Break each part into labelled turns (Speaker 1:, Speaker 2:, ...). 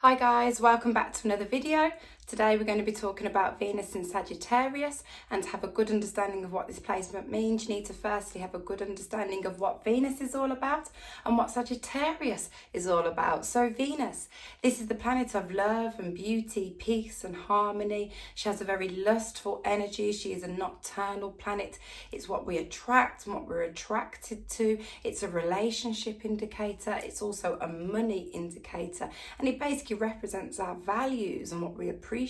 Speaker 1: Hi guys, welcome back to another video. Today we're going to be talking about Venus in Sagittarius, and to have a good understanding of what this placement means, you need to firstly have a good understanding of what Venus is all about and what Sagittarius is all about. So Venus, this is the planet of love and beauty, peace and harmony. She has a very lustful energy. She is a nocturnal planet. It's what we attract and what we're attracted to. It's a relationship indicator. It's also a money indicator, and it basically represents our values and what we appreciate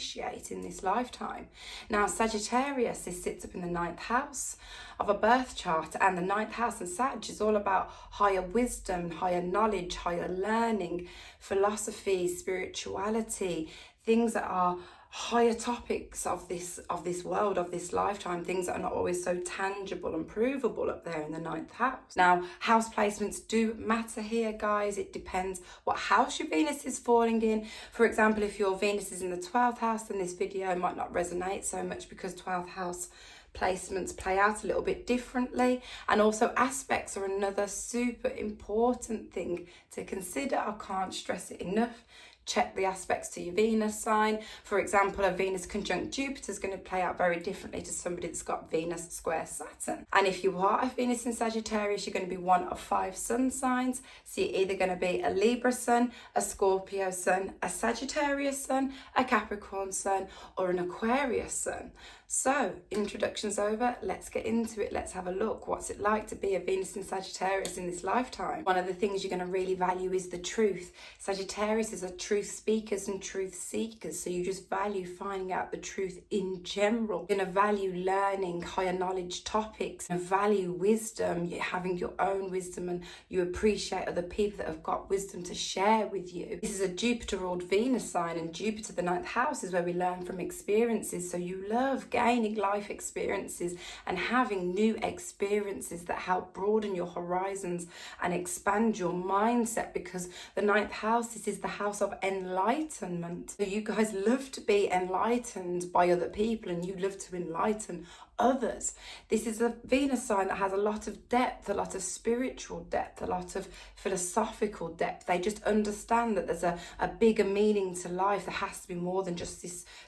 Speaker 1: in this lifetime. Now Sagittarius, this sits up in the 9th house of a birth chart, and the 9th house in Sag is all about higher wisdom, higher knowledge, higher learning, philosophy, spirituality, things that are higher topics of this world, of this lifetime, things that are not always so tangible and provable up there in the 9th house. Now, house placements do matter here, guys. It depends what house your Venus is falling in. For example, if your Venus is in the 12th house, then this video might not resonate so much, because 12th house placements play out a little bit differently. And also aspects are another super important thing to consider. I can't stress it enough. Check the aspects to your Venus sign. For example, a Venus conjunct Jupiter is going to play out very differently to somebody that's got Venus square Saturn. And if you are a Venus in Sagittarius, you're going to be one of 5 sun signs. So you're either going to be a Libra sun, a Scorpio sun, a Sagittarius sun, a Capricorn sun, or an Aquarius sun. So introduction's over, let's get into it. Let's have a look. What's it like to be a Venus in Sagittarius in this lifetime? One of the things you're going to really value is the truth. Sagittarius is a truth speakers and truth seekers, so you just value finding out the truth in general. You're going to value learning higher knowledge topics, and value wisdom. You're having your own wisdom, and you appreciate other people that have got wisdom to share with you. This is a Jupiter ruled Venus sign, and Jupiter, the 9th house, is where we learn from experiences. So you love gaining life experiences and having new experiences that help broaden your horizons and expand your mindset, because the 9th house, this is the house of enlightenment. So you guys love to be enlightened by other people, and you love to enlighten others. This is a Venus sign that has a lot of depth, a lot of spiritual depth, a lot of philosophical depth. They just understand that there's a bigger meaning to life. There has to be more than just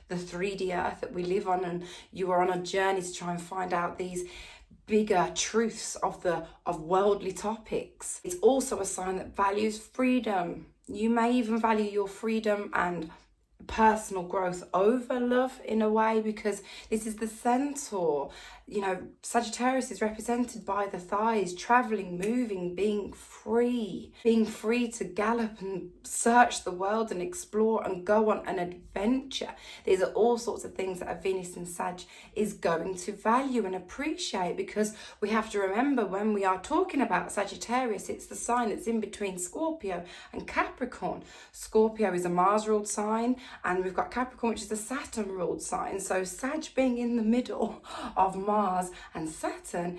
Speaker 1: the 3D earth that we live on, and you are on a journey to try and find out these bigger truths of worldly topics. It's also a sign that values freedom. You may even value your freedom and personal growth over love in a way, because this is the centaur. You know, Sagittarius is represented by the thighs, traveling, moving, being free to gallop and search the world and explore and go on an adventure. These are all sorts of things that a Venus in Sag is going to value and appreciate, because we have to remember, when we are talking about Sagittarius, it's the sign that's in between Scorpio and Capricorn. Scorpio is a Mars ruled sign, and we've got Capricorn, which is a Saturn ruled sign. So Sag being in the middle of Mars and Saturn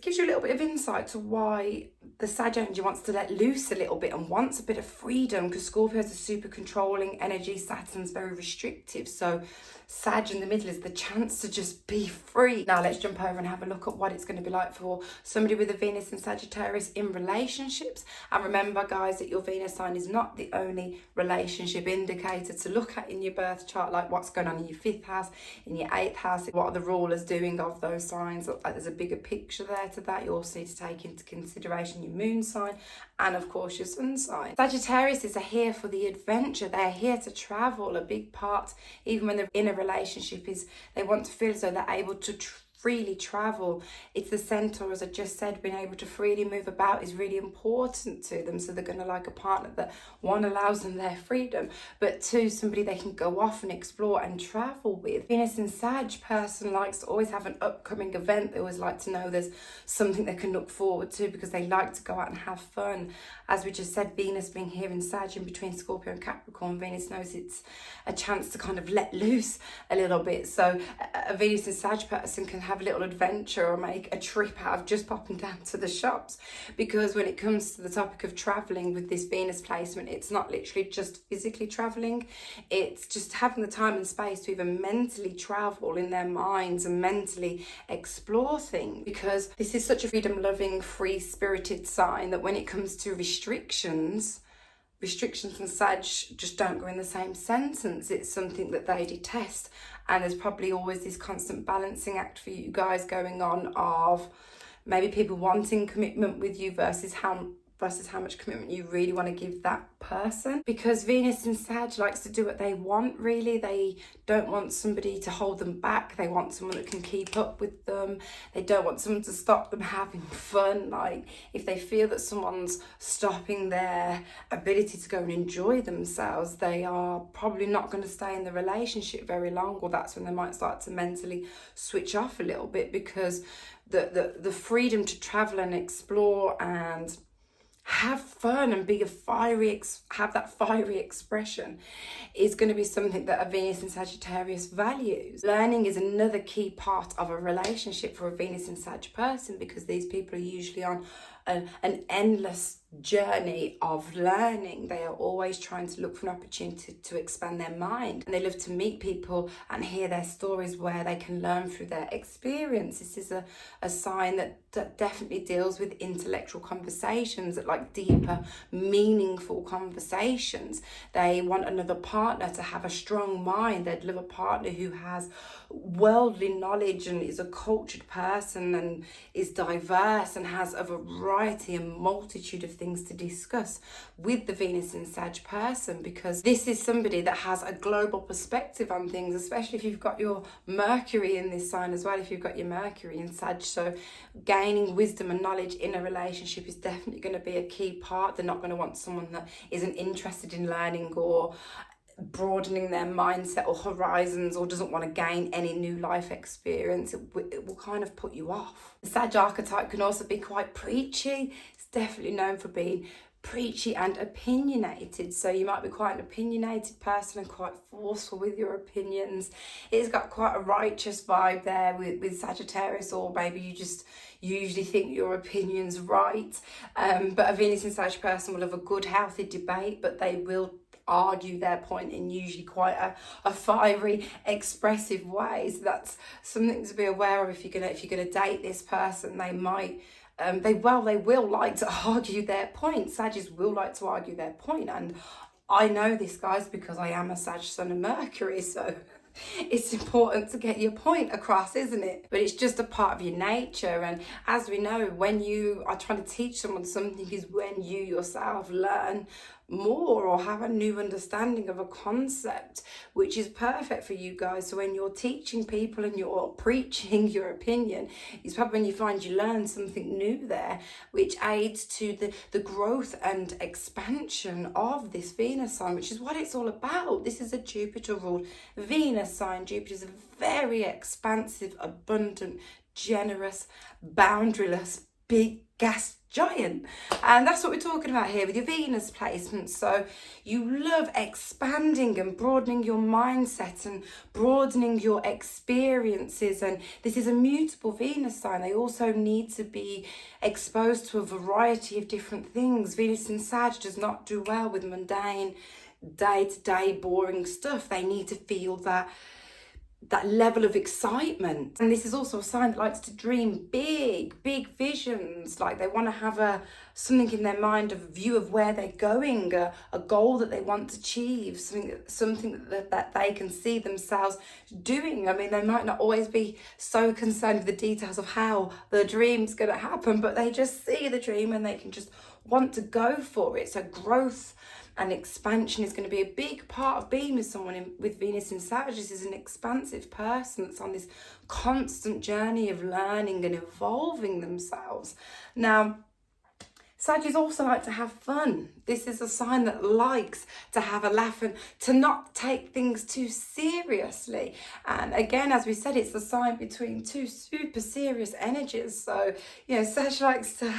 Speaker 1: gives you a little bit of insight to why the Sag energy wants to let loose a little bit and wants a bit of freedom, because Scorpio is a super controlling energy, Saturn's very restrictive. So Sag in the middle is the chance to just be free. Now let's jump over and have a look at what it's going to be like for somebody with a Venus in Sagittarius in relationships. And remember, guys, that your Venus sign is not the only relationship indicator to look at in your birth chart, like what's going on in your 5th house, in your 8th house, what are the rulers doing of those signs. There's a bigger picture there to that. You also need to take into consideration your moon sign and of course your sun sign. Sagittarius is here for the adventure. They're here to travel. A big part, even when they're in a relationship, is they want to feel as though they're able to freely travel. It's the centaur, as I just said, being able to freely move about is really important to them. So they're going to like a partner that, one, allows them their freedom, but 2, somebody they can go off and explore and travel with. Venus in Sag person likes to always have an upcoming event. They always like to know there's something they can look forward to, because they like to go out and have fun. As we just said, Venus being here in Sag in between Scorpio and Capricorn, Venus knows it's a chance to kind of let loose a little bit. So a Venus in Sag person can have a little adventure or make a trip out of just popping down to the shops, because when it comes to the topic of traveling with this Venus placement, it's not literally just physically traveling, it's just having the time and space to even mentally travel in their minds and mentally explore things, because this is such a freedom loving, free spirited sign that when it comes to restrictions, restrictions and Sag just don't go in the same sentence. It's something that they detest, and there's probably always this constant balancing act for you guys going on of maybe people wanting commitment with you versus how much commitment you really want to give that person. Because Venus in Sag likes to do what they want, really. They don't want somebody to hold them back. They want someone that can keep up with them. They don't want someone to stop them having fun. Like, if they feel that someone's stopping their ability to go and enjoy themselves, they are probably not going to stay in the relationship very long, or that's when they might start to mentally switch off a little bit, because the freedom to travel and explore and have fun and be have that fiery expression is going to be something that a Venus in Sagittarius values. Learning is another key part of a relationship for a Venus in Sag person, because these people are usually on an endless journey of learning. They are always trying to look for an opportunity to expand their mind, and they love to meet people and hear their stories where they can learn through their experience. This is a sign that definitely deals with intellectual conversations, that like deeper, meaningful conversations. They want another partner to have a strong mind. They'd love a partner who has worldly knowledge and is a cultured person and is diverse and has a variety and multitude of things to discuss with the Venus in Sag person, because this is somebody that has a global perspective on things, especially if you've got your Mercury in this sign as well, if you've got your Mercury in Sag. So gaining wisdom and knowledge in a relationship is definitely going to be a key part. They're not going to want someone that isn't interested in learning or broadening their mindset or horizons, or doesn't want to gain any new life experience. It will kind of put you off. The Sag archetype can also be quite preachy. It's definitely known for being preachy and opinionated. So you might be quite an opinionated person and quite forceful with your opinions. It's got quite a righteous vibe there with Sagittarius, or maybe you just usually think your opinion's right. But a Venus in Sag person will have a good, healthy debate, but they will argue their point in usually quite a fiery, expressive way. So that's something to be aware of if you're gonna date this person. They might they will like to argue their point. Sagittarius will like to argue their point, and I know this, guys, because I am a Sag Sun and Mercury, so it's important to get your point across, isn't it? But it's just a part of your nature. And as we know, when you are trying to teach someone something is when you yourself learn more or have a new understanding of a concept, which is perfect for you guys. So when you're teaching people and you're preaching your opinion, it's probably when you find you learn something new there, which aids to the growth and expansion of this Venus sign, which is what it's all about. This is a Jupiter ruled Venus sign. Jupiter is a very expansive, abundant, generous, boundaryless, big gas giant, and that's what we're talking about here with your Venus placement. So you love expanding and broadening your mindset and broadening your experiences, and this is a mutable Venus sign. They also need to be exposed to a variety of different things. Venus in Sag does not do well with mundane, day-to-day boring stuff. They need to feel that level of excitement. And this is also a sign that likes to dream big visions. Like they want to have something in their mind, a view of where they're going, a goal that they want to achieve, something that they can see themselves doing. I mean, they might not always be so concerned with the details of how the dream's going to happen, but they just see the dream and they can just want to go for it. So growth and expansion is going to be a big part of being with someone with Venus in Sag. This is an expansive person that's on this constant journey of learning and evolving themselves. Now, Sagittarius also like to have fun. This is a sign that likes to have a laugh and to not take things too seriously. And again, as we said, it's a sign between two super serious energies. So, Sagittarius likes to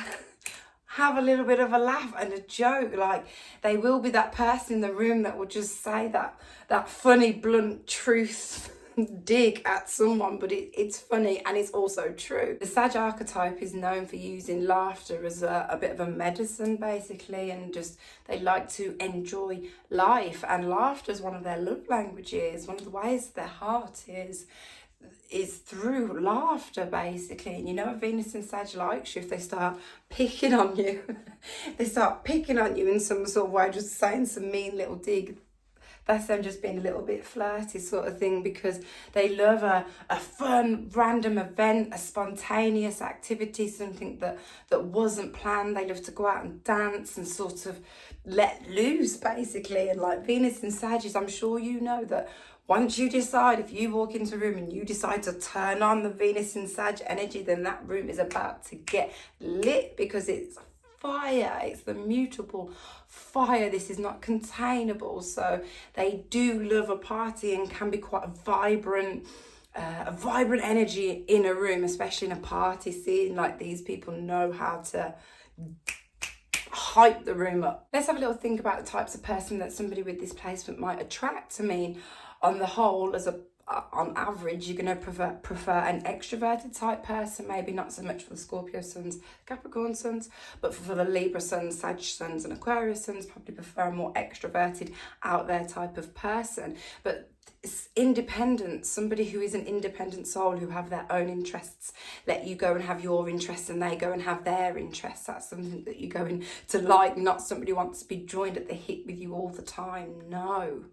Speaker 1: have a little bit of a laugh and a joke. Like they will be that person in the room that will just say that funny, blunt truth dig at someone, but it's funny and it's also true. The Sag archetype is known for using laughter as a bit of a medicine, basically, and just they like to enjoy life, and laughter is one of their love languages, one of the ways their heart is is through laughter, basically. And you know, Venus in Sag likes you if they start picking on you. They start picking on you in some sort of way, just saying some mean little dig. That's them just being a little bit flirty sort of thing, because they love a fun, random event, a spontaneous activity, something that wasn't planned. They love to go out and dance and sort of let loose, basically. And like Venus in Sagittarius, I'm sure you know that once you decide, if you walk into a room and you decide to turn on the Venus in Sag energy, then that room is about to get lit, because it's fire. It's the mutable fire. This is not containable. So they do love a party and can be quite a vibrant energy in a room, especially in a party scene. Like, these people know how to hype the room up. Let's have a little think about the types of person that somebody with this placement might attract. I mean, on the whole, on average, you're going to prefer an extroverted type person, maybe not so much for the Scorpio suns, Capricorn suns, but for the Libra suns, Sag suns and Aquarius suns, probably prefer a more extroverted, out there type of person. But it's independent, somebody who is an independent soul, who have their own interests, let you go and have your interests and they go and have their interests. That's something that you're going to like, not somebody who wants to be joined at the hip with you all the time. No.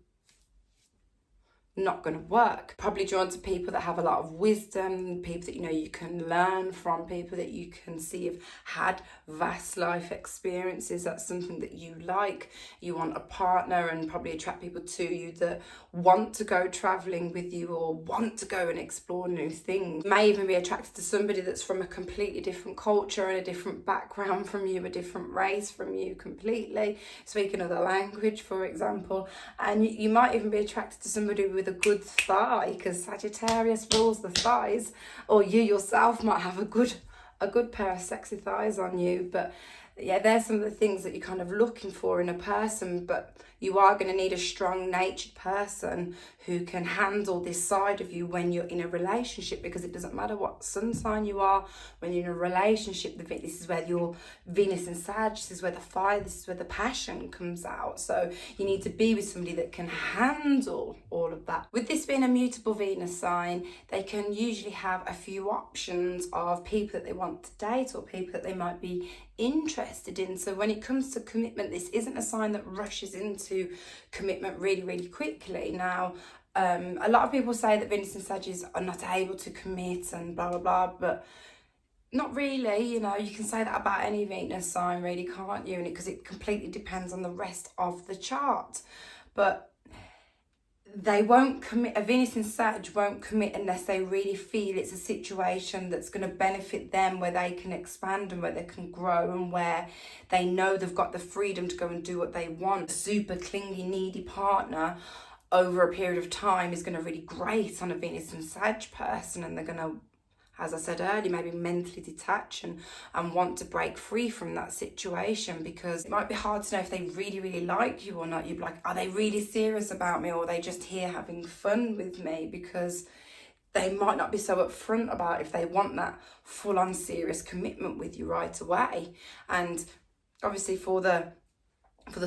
Speaker 1: Not going to work. Probably drawn to people that have a lot of wisdom, people that, you know, you can learn from, people that you can see have had vast life experiences. That's something that you like. You want a partner, and probably attract people to you that want to go traveling with you or want to go and explore new things. May even be attracted to somebody that's from a completely different culture and a different background from you, a different race from you completely, speak another language, for example. And you might even be attracted to somebody with a good thigh, because Sagittarius rules the thighs, or you yourself might have a good pair of sexy thighs on you. But yeah, there's some of the things that you're kind of looking for in a person. But you are going to need a strong natured person who can handle this side of you when you're in a relationship, because it doesn't matter what sun sign you are. When you're in a relationship, this is where your Venus and Sag, this is where the fire, this is where the passion comes out. So you need to be with somebody that can handle all of that. With this being a mutable Venus sign, they can usually have a few options of people that they want to date or people that they might be interested in. So when it comes to commitment, this isn't a sign that rushes into commitment really, really quickly. Now, a lot of people say that Venus and Sagittarius are not able to commit and blah, blah, blah, but not really. You know, you can say that about any Venus sign, really, can't you? And because it completely depends on the rest of the chart. But they won't commit, a Venus and Sag won't commit unless they really feel it's a situation that's going to benefit them, where they can expand and where they can grow and where they know they've got the freedom to go and do what they want. A super clingy, needy partner over a period of time is going to really grate on a Venus and Sag person, and they're going to, as I said earlier, maybe mentally detach and want to break free from that situation, because it might be hard to know if they really, really like you or not. You'd be like, are they really serious about me, or are they just here having fun with me? Because they might not be so upfront about if they want that full-on serious commitment with you right away. And obviously for the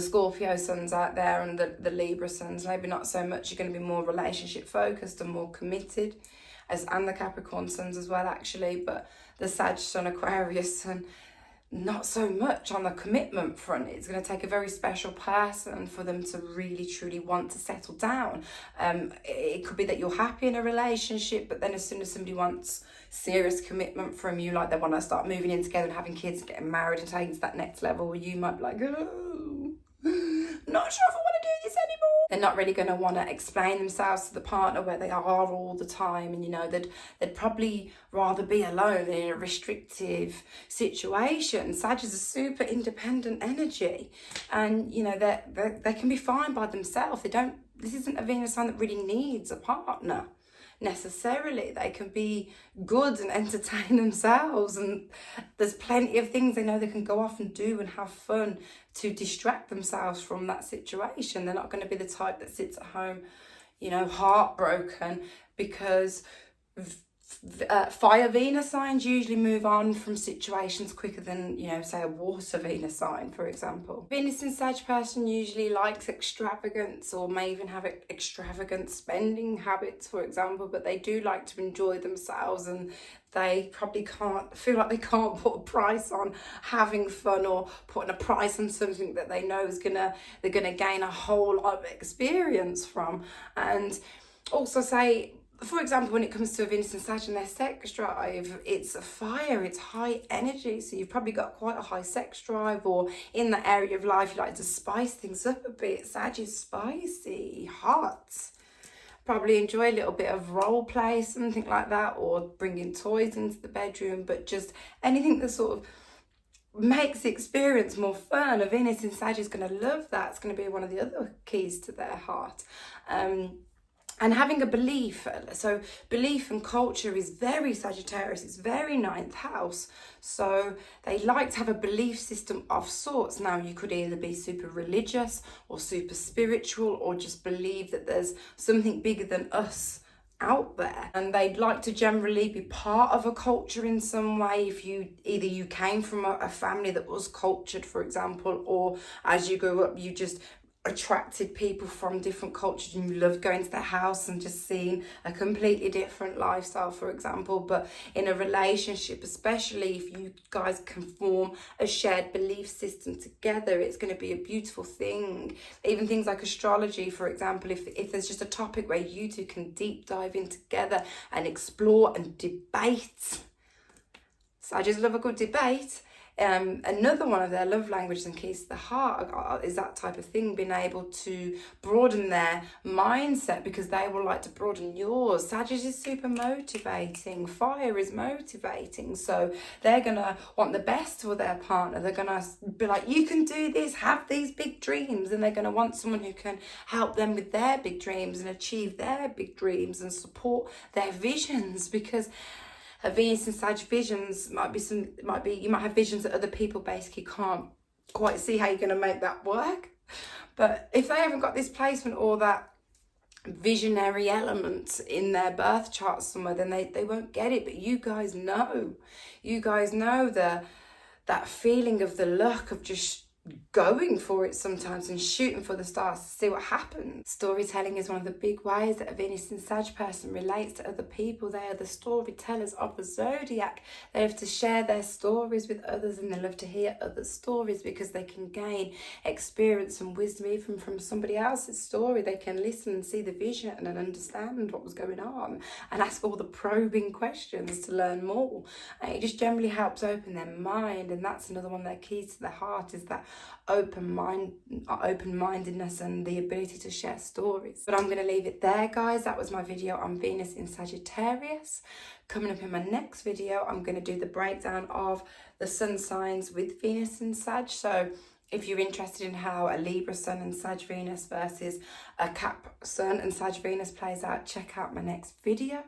Speaker 1: Scorpio suns out there and the Libra suns, maybe not so much. You're going to be more relationship focused and more committed, and the Capricorn suns as well, actually. But the Sag sun, Aquarius sun, not so much on the commitment front. It's going to take a very special person for them to really truly want to settle down. It could be that you're happy in a relationship, but then as soon as somebody wants serious commitment from you, like they want to start moving in together and having kids, getting married and taking to that next level, where you might be like, oh, not sure if I want to do this anymore. They're not really going to want to explain themselves to the partner where they are all the time, and you know, they'd probably rather be alone than in a restrictive situation. Sag is a super independent energy, and you know, they can be fine by themselves. This isn't a Venus sign that really needs a partner necessarily. They can be good and entertain themselves, and there's plenty of things they know they can go off and do and have fun to distract themselves from that situation. They're not going to be the type that sits at home, you know, heartbroken because fire Venus signs usually move on from situations quicker than, you know, say a water Venus sign, for example. Venus in Sag person usually likes extravagance, or may even have extravagant spending habits, for example, but they do like to enjoy themselves, and they probably feel like they can't put a price on having fun or putting a price on something that they know they're gonna gain a whole lot of experience from. And also say, for example, when it comes to a Venus and Sag and their sex drive, it's a fire, it's high energy. So you've probably got quite a high sex drive, or in that area of life, you like to spice things up a bit. Sag is spicy, hot. Probably enjoy a little bit of role play, something like that, or bringing toys into the bedroom, but just anything that sort of makes the experience more fun. A Venus in Sag is going to love that. It's going to be one of the other keys to their heart. And having a belief, so belief and culture is very Sagittarius, it's very ninth house. So they like to have a belief system of sorts. Now you could either be super religious or super spiritual, or just believe that there's something bigger than us out there, and they'd like to generally be part of a culture in some way. If you came from a family that was cultured, for example, or as you grew up you just attracted people from different cultures and you loved going to their house and just seeing a completely different lifestyle, for example. But in a relationship, especially if you guys can form a shared belief system together, it's going to be a beautiful thing. Even things like astrology, for example, if there's just a topic where you two can deep dive in together and explore and debate. So I just love a good debate. Another one of their love languages and keys to the heart is that type of thing, being able to broaden their mindset, because they will like to broaden yours. Sagittarius is super motivating, fire is motivating, so they're gonna want the best for their partner. They're gonna be like, you can do this, have these big dreams, and they're gonna want someone who can help them with their big dreams and achieve their big dreams and support their visions. Because a Venus and Sag visions you might have visions that other people basically can't quite see how you're going to make that work. But if they haven't got this placement or that visionary element in their birth chart somewhere, then they won't get it. But you guys know that feeling of the luck of just going for it sometimes and shooting for the stars to see what happens. Storytelling is one of the big ways that a Venus and Sag person relates to other people. They are the storytellers of the zodiac. They love to share their stories with others, and they love to hear others' stories because they can gain experience and wisdom even from somebody else's story. They can listen and see the vision and understand what was going on and ask all the probing questions to learn more. And it just generally helps open their mind, and that's another one of their keys to the heart, is that open-mindedness and the ability to share stories. But I'm going to leave it there, guys. That was my video on Venus in Sagittarius. Coming up in my next video, I'm going to do the breakdown of the sun signs with Venus and Sag. So if you're interested in how a Libra sun and Sag Venus versus a Cap sun and Sag Venus plays out, check out my next video.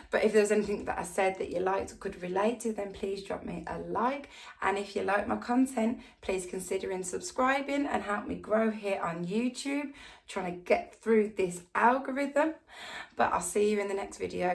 Speaker 1: But if there's anything that I said that you liked or could relate to, then please drop me a like. And if you like my content, please consider subscribing and help me grow here on YouTube, trying to get through this algorithm. But I'll see you in the next video.